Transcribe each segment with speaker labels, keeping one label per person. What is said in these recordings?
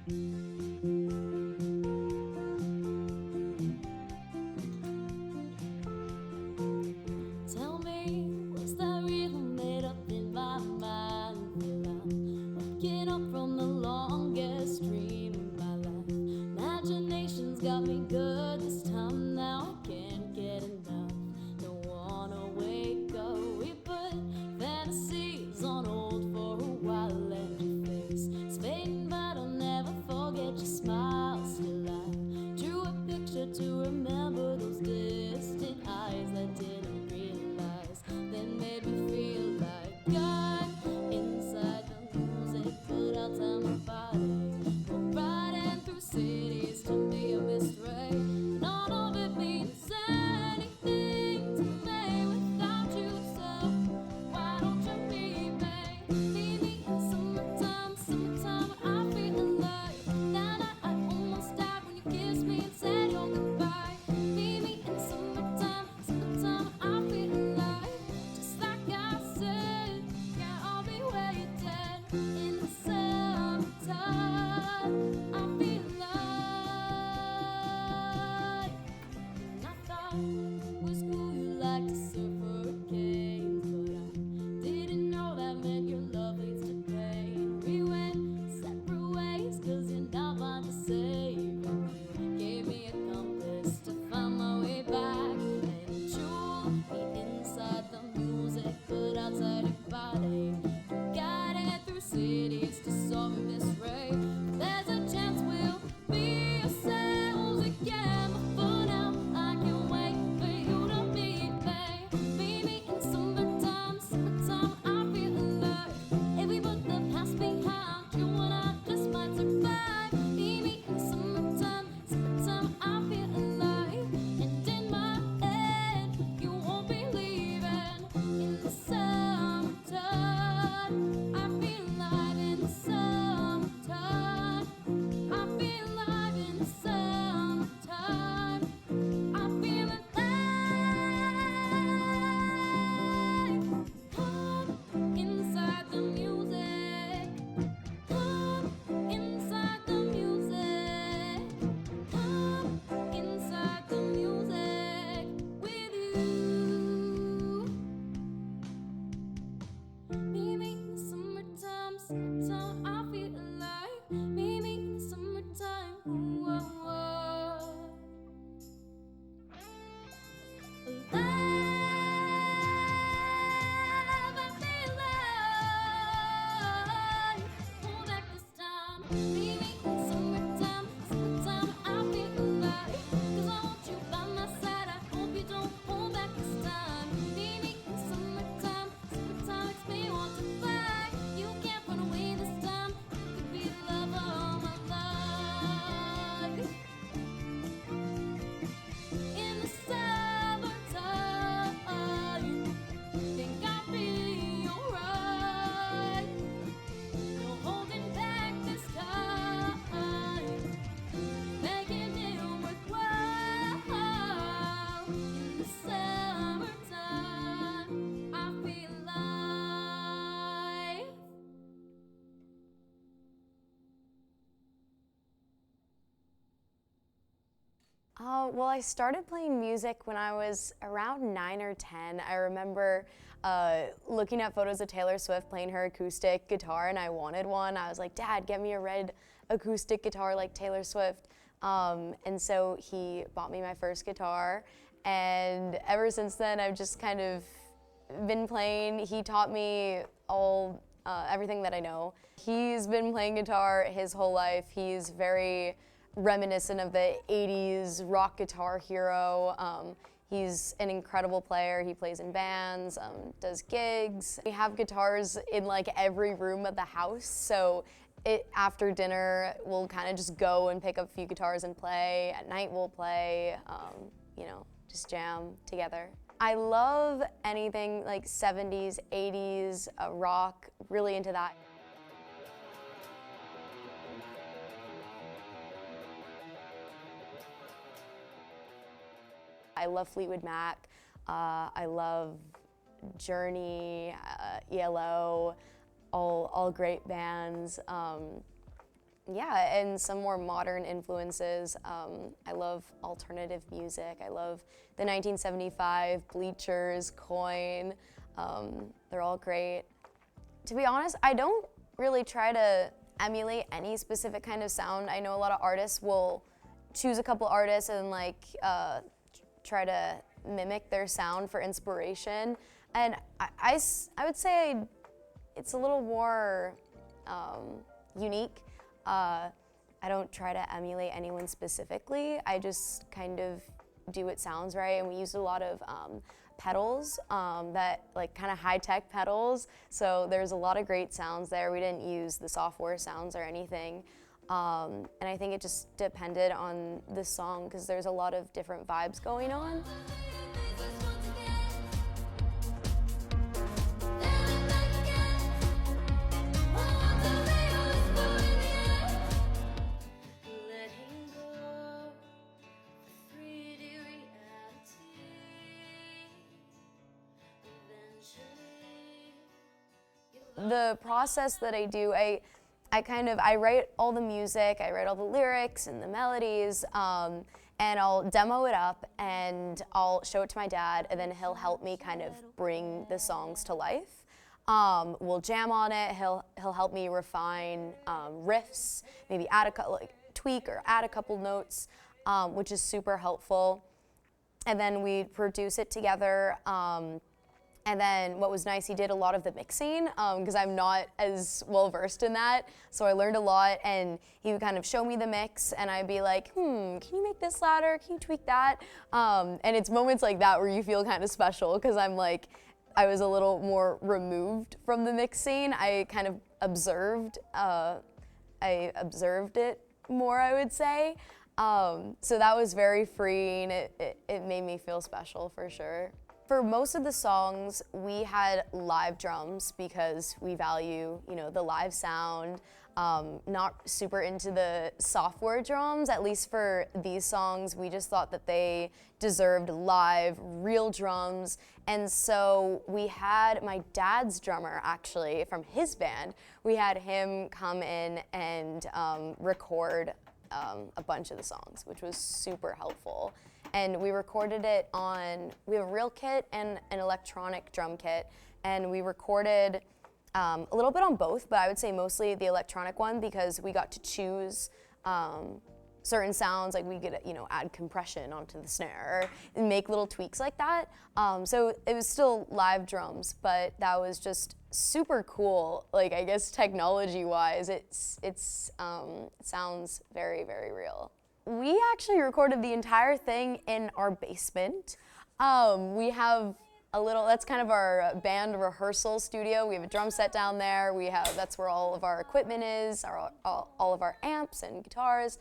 Speaker 1: Tell me, was that rhythm made up in my mind? Feel I'm waking up from the longest dream of my life. Imagination's got me good this time, now I can't get enough. Don't wanna wake up. We put fantasies on hold for a while, and your face is fading, but I'll never forget your smile. Still I drew a picture to remember those distant eyes that didn't realize, then made me feel like God inside the music. Put out time my body, go riding through cities to be a mystery. None of it means anything to me without you, so why don't you meet me? Meet me in summertime, summertime when I feel alive. That night I almost died when you kissed me and said your goodbye. Meet me in summertime, summertime when I feel alive. Just like I said, yeah, I'll be where you're dead. In the summertime, I feel alive. And I thought it was cool you liked to surf hurricanes, but I didn't know that meant your love leads to pain. We went separate ways, 'cause you're not mine to save. And you gave me a compass to find my way back. And you jeweled me inside the music, but outside your body. You guided through cities to solve a mystery. There's a chance we'll be ourselves again, but for now I can't wait for you to meet me. Meet me in summertime, summertime I feel alive. If we put the past behind, you and I just might survive. Meet me in summertime, summertime I feel alive. And in my head, you won't be leaving. In the summertime, I feel alive. In the summertime, I feel alive. In the summertime, I feel alive. Come inside the music. Come inside the music. Come inside the music with you. Meet me in the summertime, summertime I feel alive. Meet me in the summertime, ooh, oh, oh. Alive, I feel alive. Hold back this time. Meet me in summertime, summertime I feel alive. 'Cause I want you by my side. I hope you don't hold back this time. Meet me in summertime, summertime makes me want to fly. You can't run away this time. You could be the love of my life. In the summertime, think I'll be alright. No holding back this time, making it worthwhile. In the summertime, I feel alive.
Speaker 2: Well, I started playing music when I was around 9 or 10. I remember looking at photos of Taylor Swift playing her acoustic guitar, and I wanted one. I was like, Dad, get me a red acoustic guitar like Taylor Swift. And so he bought me my first guitar, and ever since then I've just kind of been playing. He taught me everything that I know. He's been playing guitar his whole life. He's very reminiscent of the 80s rock guitar hero. He's an incredible player. He plays in bands, does gigs. We have guitars in like every room of the house, so after dinner we'll kind of just go and pick up a few guitars and play. At night we'll play, just jam together. I love anything like 70s, 80s, rock, really into that. I love Fleetwood Mac, I love Journey, ELO, all great bands. Yeah, and some more modern influences. I love alternative music. I love the 1975, Bleachers, Coin. They're all great. To be honest, I don't really try to emulate any specific kind of sound. I know a lot of artists will choose a couple artists and like try to mimic their sound for inspiration. And I would say it's a little more unique. I don't try to emulate anyone specifically. I just kind of do what sounds right, and we used a lot of pedals, that like kind of high-tech pedals. So there's a lot of great sounds there. We didn't use the software sounds or anything. And I think it just depended on the song because there's a lot of different vibes going on. The process that I do, I write all the music, I write all the lyrics and the melodies, and I'll demo it up and I'll show it to my dad, and then he'll help me kind of bring the songs to life. We'll jam on it. He'll help me refine riffs, maybe add tweak or add a couple notes, which is super helpful. And then we produce it together. And then what was nice, he did a lot of the mixing because I'm not as well versed in that. So I learned a lot, and he would kind of show me the mix, and I'd be like, can you make this louder? Can you tweak that? And it's moments like that where you feel kind of special because I'm like, I was a little more removed from the mixing. I kind of observed it more, I would say. So that was very freeing. It made me feel special for sure. For most of the songs, we had live drums because we value, the live sound. Not super into the software drums, at least for these songs. We just thought that they deserved live, real drums. And so we had my dad's drummer, actually, from his band. We had him come in and record a bunch of the songs, which was super helpful. And we recorded it we have a real kit and an electronic drum kit. And we recorded a little bit on both, but I would say mostly the electronic one because we got to choose certain sounds, like we could, add compression onto the snare and make little tweaks like that. So it was still live drums, but that was just super cool. Like, I guess technology-wise, it sounds very, very real. We actually recorded the entire thing in our basement. We have that's kind of our band rehearsal studio. We have a drum set down there. That's where all of our equipment is, all of our amps and guitars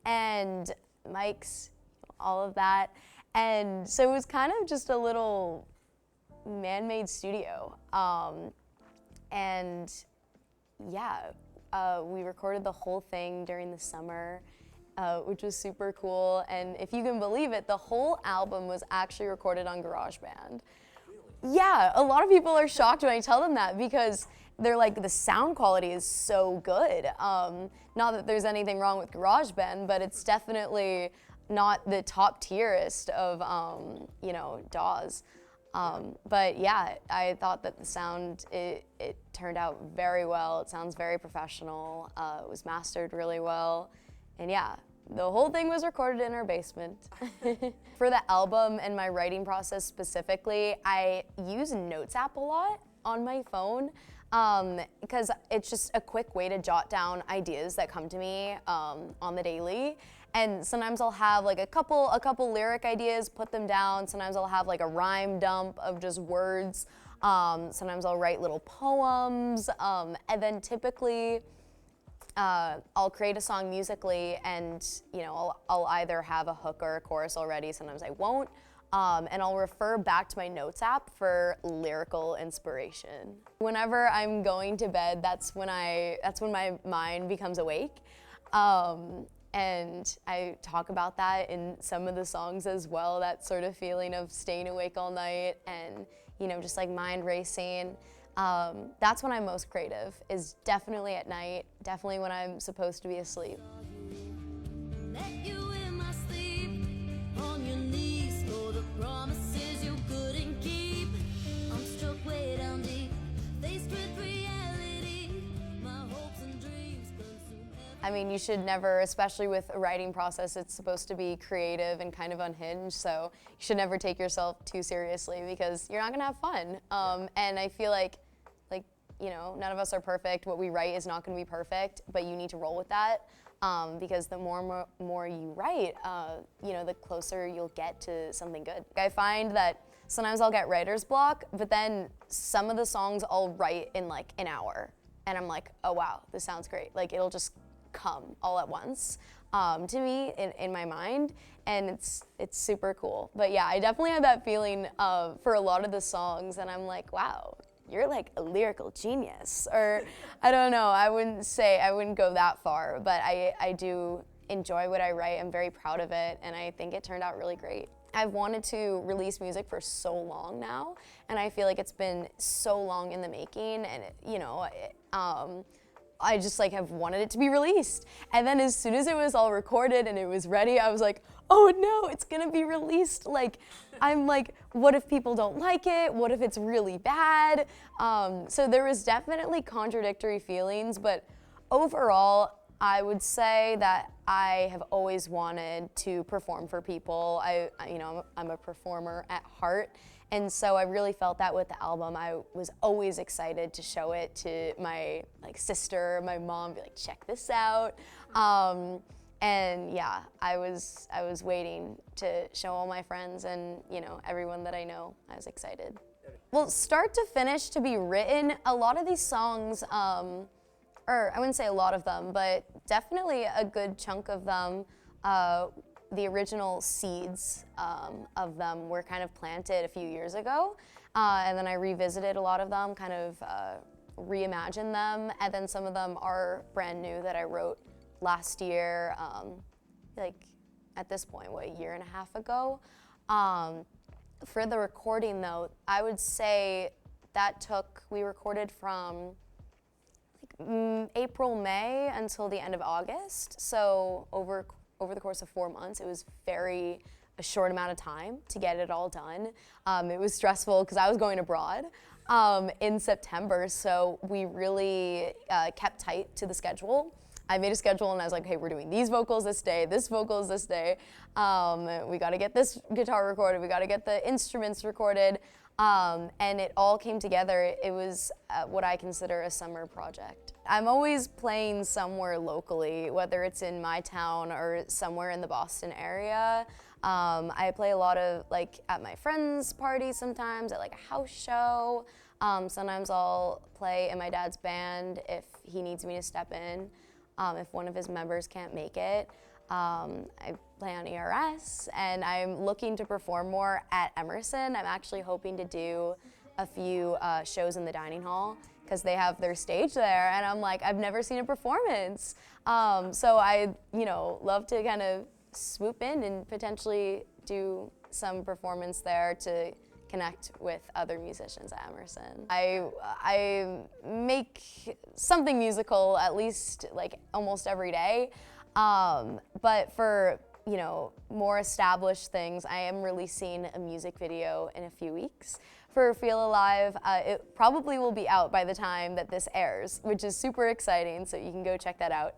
Speaker 2: and mics, all of that. And so it was kind of just a little man-made studio. And yeah, we recorded the whole thing during the summer. Which was super cool, and if you can believe it, the whole album was actually recorded on GarageBand. Really? Yeah, a lot of people are shocked when I tell them that because they're like, the sound quality is so good. Not that there's anything wrong with GarageBand, but it's definitely not the top tierest of, DAWs. But yeah, I thought that the sound, it turned out very well. It sounds very professional. It was mastered really well. And yeah, the whole thing was recorded in our basement. For the album and my writing process specifically, I use Notes app a lot on my phone because it's just a quick way to jot down ideas that come to me on the daily. And sometimes I'll have like a couple lyric ideas, put them down. Sometimes I'll have like a rhyme dump of just words. Sometimes I'll write little poems. And then typically, I'll create a song musically, and I'll either have a hook or a chorus already. Sometimes I won't, and I'll refer back to my Notes app for lyrical inspiration. Whenever I'm going to bed, that's when my mind becomes awake, and I talk about that in some of the songs as well. That sort of feeling of staying awake all night and just like mind racing. That's when I'm most creative, is definitely at night, definitely when I'm supposed to be asleep.
Speaker 1: Let you in my sleep, on your knees for the promises you couldn't keep. I'm struck way down deep, faced with reality. My hopes and dreams consume
Speaker 2: I mean, you should never, especially with a writing process, it's supposed to be creative and kind of unhinged, so you should never take yourself too seriously because you're not gonna have fun. And I feel like, you know, none of us are perfect. What we write is not gonna be perfect, but you need to roll with that. Because the more you write, you know, the closer you'll get to something good. I find that sometimes I'll get writer's block, but then some of the songs I'll write in like an hour, and I'm like, oh wow, this sounds great. Like it'll just come all at once to me in my mind, and it's super cool. But yeah, I definitely had that feeling for a lot of the songs, and I'm like, wow, you're like a lyrical genius, or I don't know, I wouldn't go that far, but I do enjoy what I write. I'm very proud of it, and I think it turned out really great. I've wanted to release music for so long now, and I feel like it's been so long in the making, and I just like have wanted it to be released. And then as soon as it was all recorded and it was ready, I was like, oh no, it's gonna be released. Like, I'm like, what if people don't like it? What if it's really bad? So there was definitely contradictory feelings, but overall, I would say that I have always wanted to perform for people. I'm a performer at heart. And so I really felt that with the album. I was always excited to show it to my sister, my mom, be like, check this out. And yeah, I was waiting to show all my friends and everyone that I know. I was excited. Well, start to finish to be written, a lot of these songs, or I wouldn't say a lot of them, but definitely a good chunk of them, the original seeds of them were kind of planted a few years ago, and then I revisited a lot of them, kind of reimagined them, and then some of them are brand new that I wrote last year, like at this point, what, a year and a half ago. For the recording though, I would say that we recorded from April, May until the end of August, so over the course of 4 months. It was a short amount of time to get it all done. It was stressful because I was going abroad in September, so we really kept tight to the schedule. I made a schedule and I was like, hey, we're doing these vocals this day, this vocals this day. We gotta get this guitar recorded, we gotta get the instruments recorded. And it all came together. It was what I consider a summer project. I'm always playing somewhere locally, whether it's in my town or somewhere in the Boston area. I play a lot of at my friends' parties sometimes, at a house show. Sometimes I'll play in my dad's band if he needs me to step in, if one of his members can't make it. I play on ERS, and I'm looking to perform more at Emerson. I'm actually hoping to do a few shows in the dining hall because they have their stage there, and I'm like, I've never seen a performance. So I, love to kind of swoop in and potentially do some performance there to connect with other musicians at Emerson. I make something musical at least almost every day. But for, more established things, I am releasing a music video in a few weeks for Feel Alive. It probably will be out by the time that this airs, which is super exciting, so you can go check that out.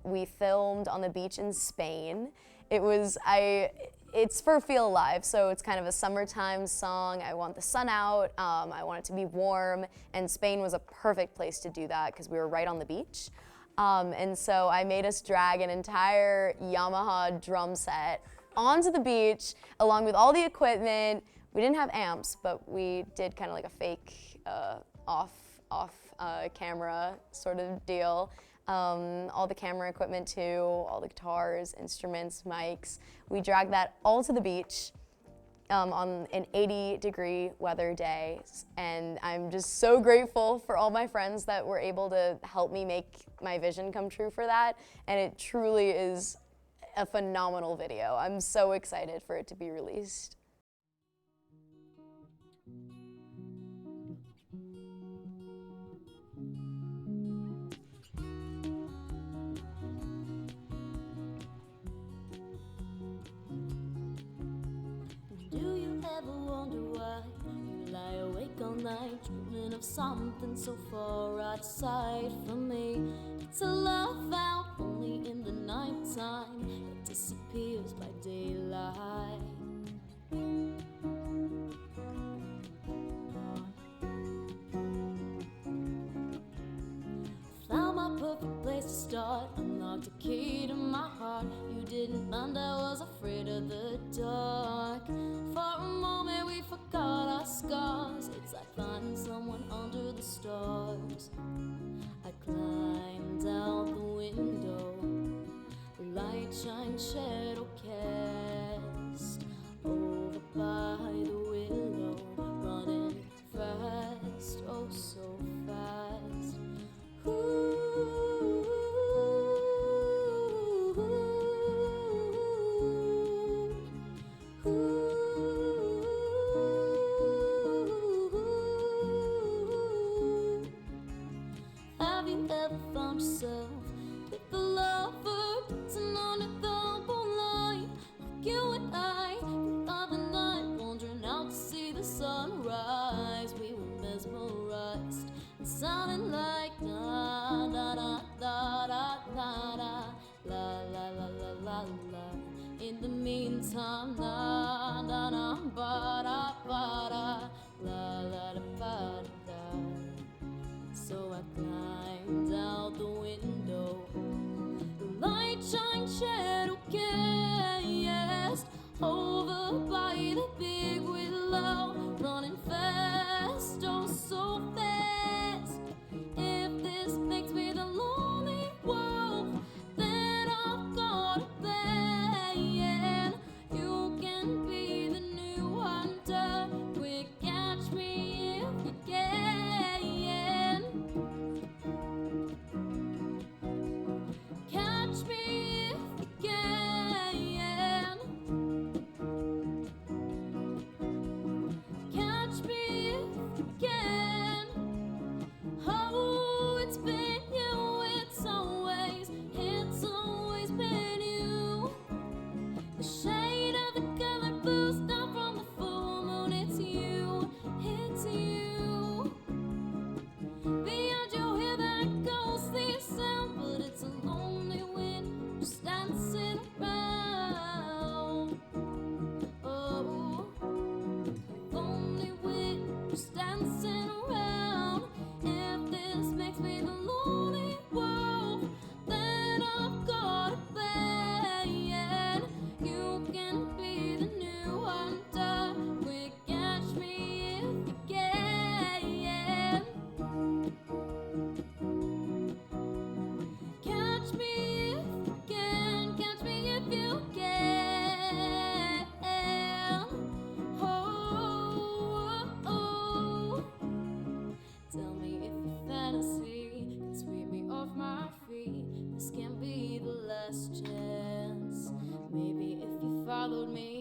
Speaker 2: We filmed on the beach in Spain. It's for Feel Alive, so it's kind of a summertime song. I want the sun out, I want it to be warm, and Spain was a perfect place to do that because we were right on the beach. And so I made us drag an entire Yamaha drum set onto the beach along with all the equipment. We didn't have amps, but we did kind of a fake off camera sort of deal. All the camera equipment too, all the guitars, instruments, mics. We dragged that all to the beach on an 80-degree weather day, and I'm just so grateful for all my friends that were able to help me make my vision come true for that, and it truly is a phenomenal video. I'm so excited for it to be released.
Speaker 1: night, dreaming of something so far outside from me. It's a love found only in the nighttime, it disappears by daylight. Found my perfect place to start, unlocked a key to my heart. You didn't mind I was afraid of the dark. For a moment we forgot our scars. It's like finding someone under the stars. I climbed out the window, light shine, shadow cast over by the willow, running fast, oh so fast. Have you ever found yourself with a lover dancing under the moonlight? Like you and I, the other night, wandering out to see the sunrise. We were mesmerized and sounding like da da da da da da da, la la la la la la. In the meantime, da da da ba da ba da, la la da ba da. So I climbed out the window, the light shine, shadow cast over by the big willow, running fast, oh so fast. If this makes me the lonely wolf, then I've got a plan. You can be the new hunter, quick catch me if you can. Catch me if you can. Catch me if you can. Oh, it's been you, it's always been you. The shade of the color blues down from the full moon, it's you, it's you. Beyond you hear that ghostly sound, but it's a lonely wind just dancing around. Oh, a lonely wind just dancing around. If this makes me the lonely wolf, then I've got a plan. You can be the new hunter, quick catch me if you can. Catch me if you can, catch me if you can. Oh, oh, oh. Tell me if your fantasy can sweep me off my feet. This can be the last chance. Maybe if you followed me